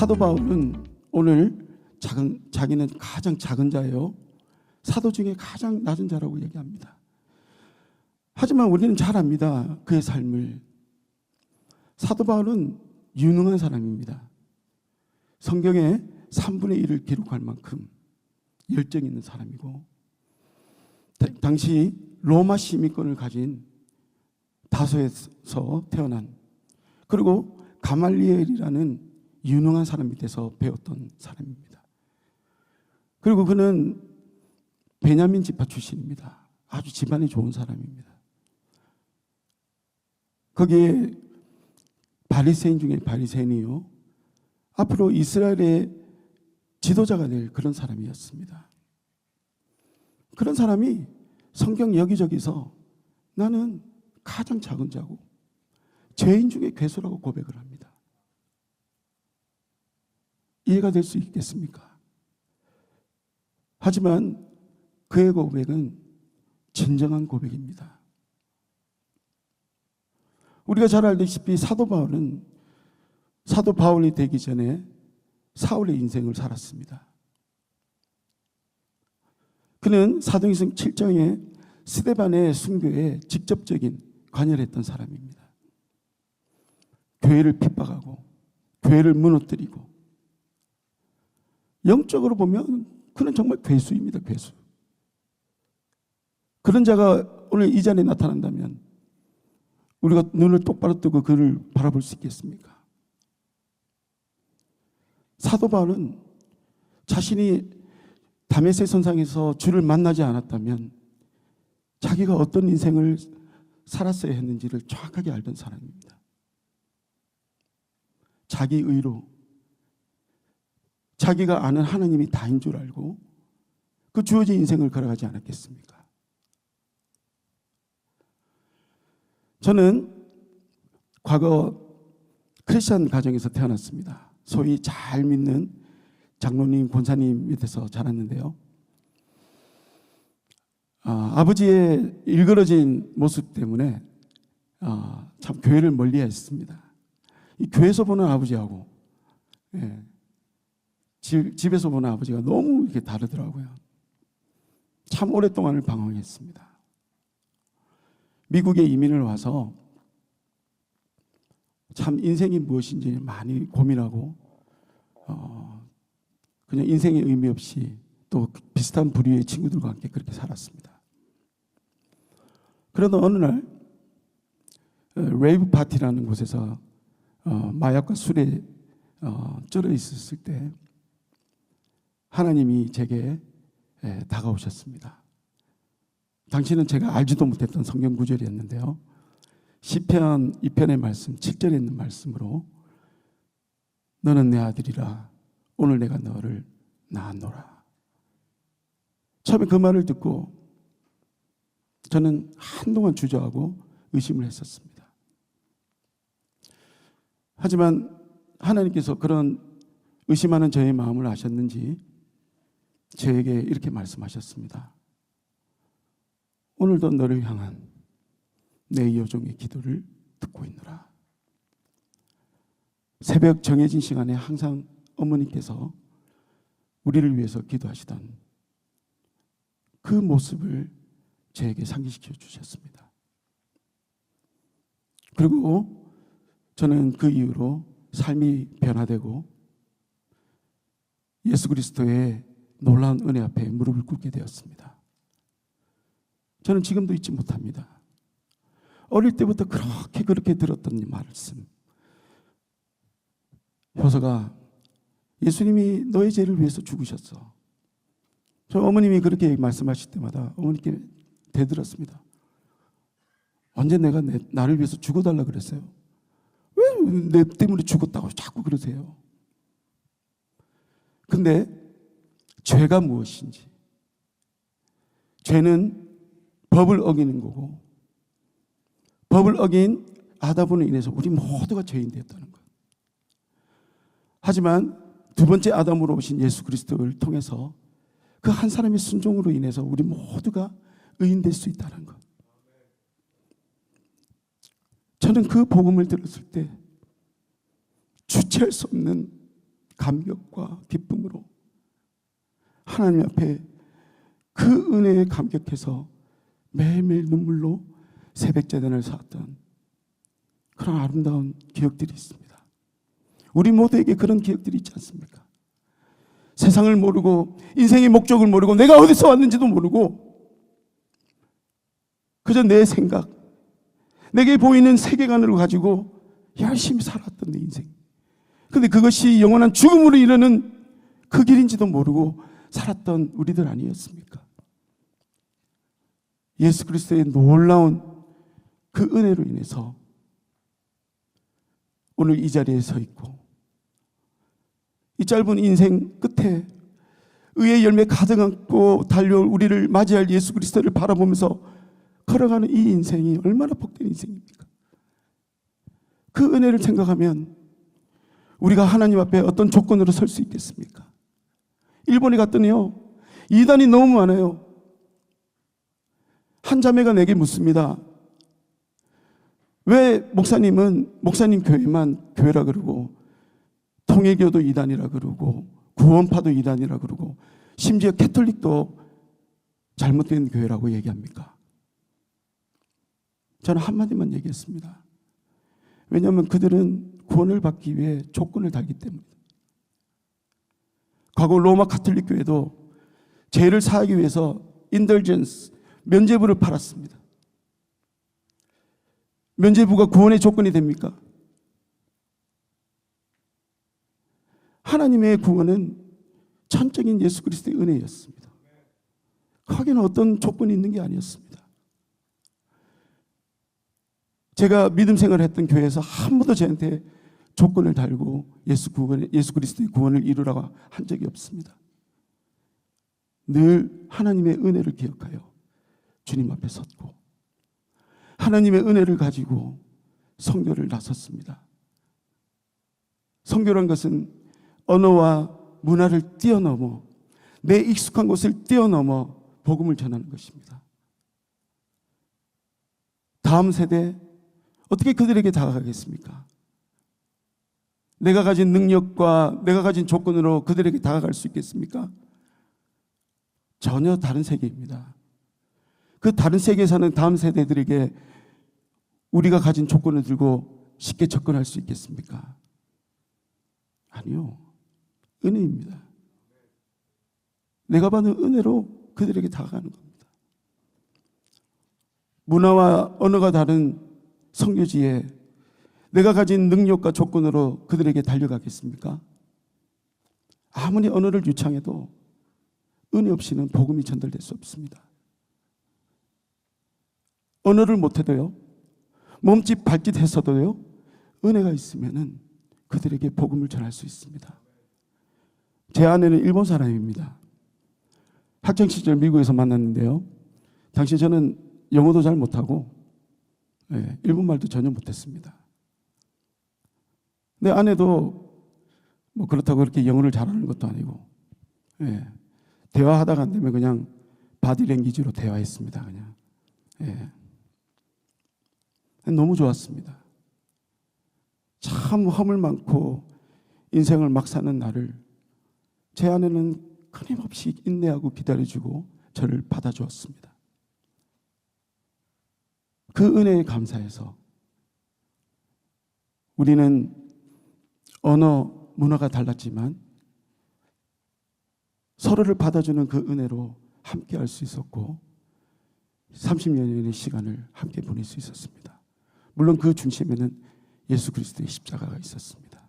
사도 바울은 오늘 자기는 가장 작은 자예요. 사도 중에 가장 낮은 자라고 얘기합니다. 하지만 우리는 잘 압니다. 그의 삶을. 사도 바울은 유능한 사람입니다. 성경에 3분의 1을 기록할 만큼 열정 있는 사람이고, 당시 로마 시민권을 가진 다소에서 태어난, 그리고 가말리엘이라는 유능한 사람 밑에서 배웠던 사람입니다. 그리고 그는 베냐민 지파 출신입니다. 아주 집안이 좋은 사람입니다. 거기에 바리새인 중에 바리새인이요, 앞으로 이스라엘의 지도자가 될 그런 사람이었습니다. 그런 사람이 성경 여기저기서 나는 가장 작은 자고 죄인 중에 괴수라고 고백을 합니다. 이해가 될 수 있겠습니까? 하지만 그의 고백은 진정한 고백입니다. 우리가 잘 알다시피 사도 바울이 되기 전에 사울의 인생을 살았습니다. 그는 사도행전 7장에 스데반의 순교에 직접적인 관여를 했던 사람입니다. 교회를 핍박하고 교회를 무너뜨리고, 영적으로 보면 그는 정말 괴수입니다. 괴수. 그런 자가 오늘 이 자리에 나타난다면 우리가 눈을 똑바로 뜨고 그를 바라볼 수 있겠습니까? 사도 바울은 자신이 다메섹 선상에서 주를 만나지 않았다면 자기가 어떤 인생을 살았어야 했는지를 정확하게 알던 사람입니다. 자기 의로 자기가 아는 하나님이 다인 줄 알고 그 주어진 인생을 걸어가지 않았겠습니까? 저는 과거 크리스천 가정에서 태어났습니다. 소위 잘 믿는 장로님, 권사님 밑에서 자랐는데요. 아버지의 일그러진 모습 때문에 참 교회를 멀리했습니다. 이 교회에서 보는 아버지하고 집에서 보는 아버지가 너무 이렇게 다르더라고요. 참 오랫동안을 방황했습니다. 미국에 이민을 와서 참 인생이 무엇인지 많이 고민하고 그냥 인생의 의미 없이 또 비슷한 부류의 친구들과 함께 그렇게 살았습니다. 그러다 어느 날 레이브 파티라는 곳에서 마약과 술에 쩔어 있었을 때 하나님이 제게 다가오셨습니다. 당시는 제가 알지도 못했던 성경 구절이었는데요. 시편 2편의 말씀 7절에 있는 말씀으로 너는 내 아들이라 오늘 내가 너를 낳았노라. 처음에 그 말을 듣고 저는 한동안 주저하고 의심을 했었습니다. 하지만 하나님께서 그런 의심하는 저의 마음을 아셨는지 저에게 이렇게 말씀하셨습니다. 오늘도 너를 향한 내 여종의 기도를 듣고 있노라. 새벽 정해진 시간에 항상 어머니께서 우리를 위해서 기도하시던 그 모습을 저에게 상기시켜 주셨습니다. 그리고 저는 그 이후로 삶이 변화되고 예수 그리스도의 놀라운 은혜 앞에 무릎을 꿇게 되었습니다. 저는 지금도 잊지 못합니다. 어릴 때부터 그렇게 들었던 이 말씀. 효서가 예수님이 너의 죄를 위해서 죽으셨어. 저 어머님이 그렇게 말씀하실 때마다 어머니께 대들었습니다. 언제 내가 나를 위해서 죽어달라 그랬어요? 왜 내 때문에 죽었다고 자꾸 그러세요? 근데 죄가 무엇인지, 죄는 법을 어기는 거고 법을 어긴 아담으로 인해서 우리 모두가 죄인 되었다는 것. 하지만 두 번째 아담으로 오신 예수 그리스도를 통해서 그 한 사람의 순종으로 인해서 우리 모두가 의인될 수 있다는 것. 저는 그 복음을 들었을 때 주체할 수 없는 감격과 기쁨으로 하나님 앞에 그 은혜에 감격해서 매일매일 눈물로 새벽 제단을 쌓았던 그런 아름다운 기억들이 있습니다. 우리 모두에게 그런 기억들이 있지 않습니까? 세상을 모르고 인생의 목적을 모르고 내가 어디서 왔는지도 모르고 그저 내 생각, 내게 보이는 세계관을 가지고 열심히 살았던 내 인생. 근데 그것이 영원한 죽음으로 이르는 그 길인지도 모르고 살았던 우리들 아니었습니까? 예수 그리스도의 놀라운 그 은혜로 인해서 오늘 이 자리에 서 있고 이 짧은 인생 끝에 의의 열매 가득 안고 달려올 우리를 맞이할 예수 그리스도를 바라보면서 걸어가는 이 인생이 얼마나 복된 인생입니까? 그 은혜를 생각하면 우리가 하나님 앞에 어떤 조건으로 설 수 있겠습니까? 일본에 갔더니요, 이단이 너무 많아요. 한 자매가 내게 묻습니다. 왜 목사님은 목사님 교회만 교회라 그러고 통일교도 이단이라 그러고 구원파도 이단이라 그러고 심지어 캐톨릭도 잘못된 교회라고 얘기합니까? 저는 한마디만 얘기했습니다. 왜냐하면 그들은 구원을 받기 위해 조건을 달기 때문입니다. 과거 로마 가톨릭 교회도 죄를 사하기 위해서 인덜전스, 면죄부를 팔았습니다. 면죄부가 구원의 조건이 됩니까? 하나님의 구원은 천적인 예수 그리스도의 은혜였습니다. 거기는 어떤 조건이 있는 게 아니었습니다. 제가 믿음 생활을 했던 교회에서 한 번도 저한테 조건을 달고 예수 그리스도의 구원을 이루라고 한 적이 없습니다. 늘 하나님의 은혜를 기억하여 주님 앞에 섰고 하나님의 은혜를 가지고 선교를 나섰습니다. 선교란 것은 언어와 문화를 뛰어넘어 내 익숙한 곳을 뛰어넘어 복음을 전하는 것입니다. 다음 세대 어떻게 그들에게 다가가겠습니까? 내가 가진 능력과 내가 가진 조건으로 그들에게 다가갈 수 있겠습니까? 전혀 다른 세계입니다. 그 다른 세계에 사는 다음 세대들에게 우리가 가진 조건을 들고 쉽게 접근할 수 있겠습니까? 아니요. 은혜입니다. 내가 받은 은혜로 그들에게 다가가는 겁니다. 문화와 언어가 다른 선교지에 내가 가진 능력과 조건으로 그들에게 달려가겠습니까? 아무리 언어를 유창해도 은혜 없이는 복음이 전달될 수 없습니다. 언어를 못해도요, 몸짓 발짓 했어도요, 은혜가 있으면은 그들에게 복음을 전할 수 있습니다. 제 아내는 일본 사람입니다. 학창 시절 미국에서 만났는데요, 당시 저는 영어도 잘 못하고 일본 말도 전혀 못했습니다. 내 아내도 뭐 그렇다고 그렇게 영어를 잘하는 것도 아니고 대화하다가 안 되면 그냥 바디랭귀지로 대화했습니다. 그냥 너무 좋았습니다. 참 허물 많고 인생을 막 사는 나를 제 아내는 끊임없이 인내하고 기다려주고 저를 받아주었습니다. 그 은혜에 감사해서 우리는 언어, 문화가 달랐지만 서로를 받아주는 그 은혜로 함께 할 수 있었고 30년의 시간을 함께 보낼 수 있었습니다. 물론 그 중심에는 예수 그리스도의 십자가가 있었습니다.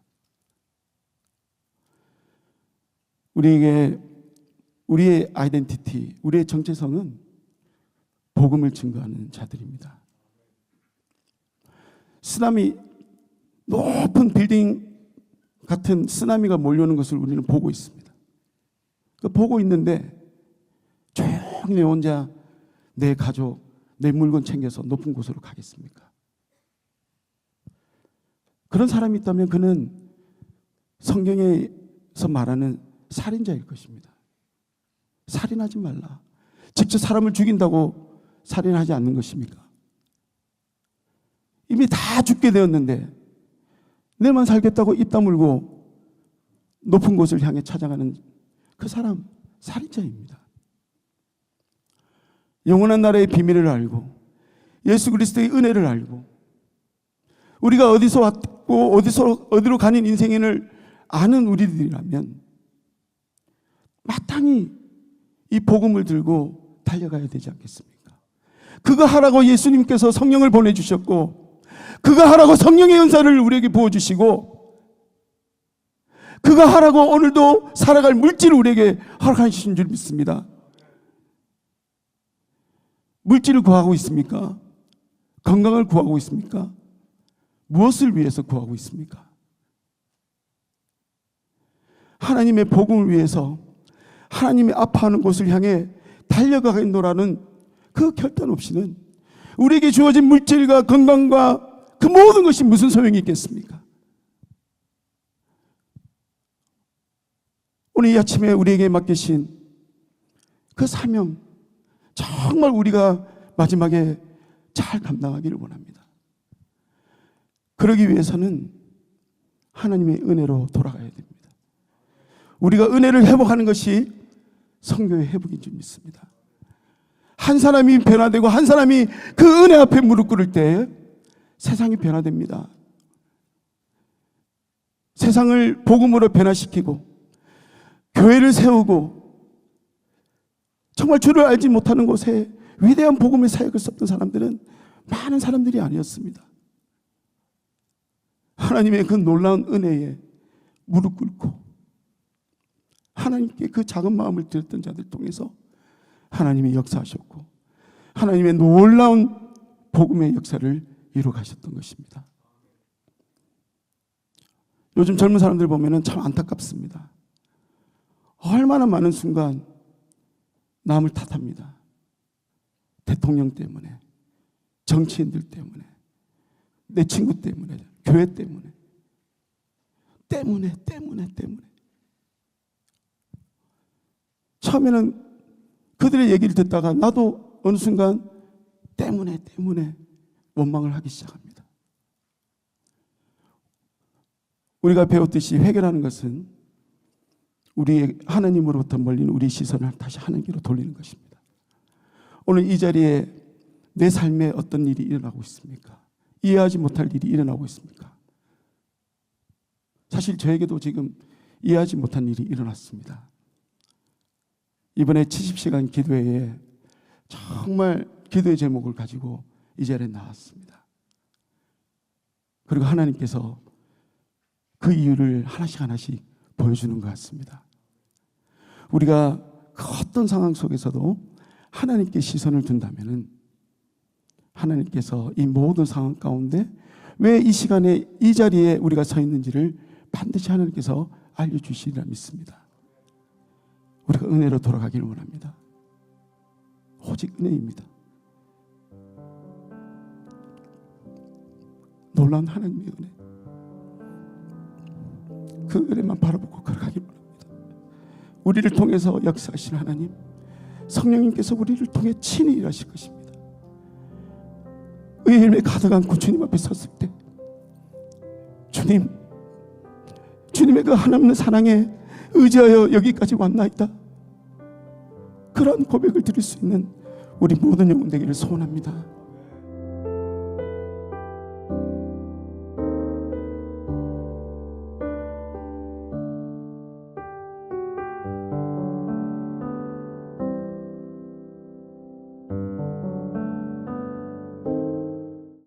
우리에게 우리의 아이덴티티, 우리의 정체성은 복음을 증거하는 자들입니다. 쓰나미, 높은 빌딩 같은 쓰나미가 몰려오는 것을 우리는 보고 있습니다. 보고 있는데 조용히 내 혼자 내 가족, 내 물건 챙겨서 높은 곳으로 가겠습니까? 그런 사람이 있다면 그는 성경에서 말하는 살인자일 것입니다. 살인하지 말라. 직접 사람을 죽인다고 살인하지 않는 것입니까? 이미 다 죽게 되었는데 내만 살겠다고 입 다물고 높은 곳을 향해 찾아가는 그 사람 살인자입니다. 영원한 나라의 비밀을 알고 예수 그리스도의 은혜를 알고 우리가 어디서 왔고 어디로 가는 인생을 아는 우리들이라면 마땅히 이 복음을 들고 달려가야 되지 않겠습니까? 그거 하라고 예수님께서 성령을 보내주셨고, 그거 하라고 성령의 은사를 우리에게 부어주시고, 그거 하라고 오늘도 살아갈 물질을 우리에게 허락하신 줄 믿습니다. 물질을 구하고 있습니까? 건강을 구하고 있습니까? 무엇을 위해서 구하고 있습니까? 하나님의 복음을 위해서 하나님이 아파하는 곳을 향해 달려가겠노라는 그 결단 없이는 우리에게 주어진 물질과 건강과 그 모든 것이 무슨 소용이 있겠습니까? 오늘 이 아침에 우리에게 맡기신 그 사명, 정말 우리가 마지막에 잘 감당하기를 원합니다. 그러기 위해서는 하나님의 은혜로 돌아가야 됩니다. 우리가 은혜를 회복하는 것이 성교의 회복인 줄 믿습니다. 한 사람이 변화되고 한 사람이 그 은혜 앞에 무릎 꿇을 때 세상이 변화됩니다. 세상을 복음으로 변화시키고 교회를 세우고 정말 주를 알지 못하는 곳에 위대한 복음의 사역을 썼던 사람들은 많은 사람들이 아니었습니다. 하나님의 그 놀라운 은혜에 무릎 꿇고 하나님께 그 작은 마음을 드렸던 자들 통해서 하나님이 역사하셨고 하나님의 놀라운 복음의 역사를 이루어 가셨던 것입니다. 요즘 젊은 사람들 보면 참 안타깝습니다. 얼마나 많은 순간 남을 탓합니다. 대통령 때문에, 정치인들 때문에, 내 친구 때문에, 교회 때문에. 처음에는 그들의 얘기를 듣다가 나도 어느 순간 때문에 원망을 하기 시작합니다. 우리가 배웠듯이 회개라는 것은 우리의 하나님으로부터 멀린 우리 시선을 다시 하나님께로 돌리는 것입니다. 오늘 이 자리에 내 삶에 어떤 일이 일어나고 있습니까? 이해하지 못할 일이 일어나고 있습니까? 사실 저에게도 지금 이해하지 못한 일이 일어났습니다. 이번에 70시간 기도회에 정말 기도의 제목을 가지고 이 자리에 나왔습니다. 그리고 하나님께서 그 이유를 하나씩 보여주는 것 같습니다. 우리가 그 어떤 상황 속에서도 하나님께 시선을 둔다면 하나님께서 이 모든 상황 가운데 왜 이 시간에 이 자리에 우리가 서 있는지를 반드시 하나님께서 알려주시리라 믿습니다. 우리가 은혜로 돌아가기를 원합니다. 오직 은혜입니다. 놀라운 하나님의 은혜, 그 은혜만 바라보고 걸어가기를 원합니다. 우리를 통해서 역사하신 하나님, 성령님께서 우리를 통해 친히 일하실 것입니다. 의심에 가득한 주님 앞에 섰을 때 주님의 그 하나님의 사랑에 의지하여 여기까지 왔나이다, 그런 고백을 드릴 수 있는 우리 모든 영혼 되기를 소원합니다.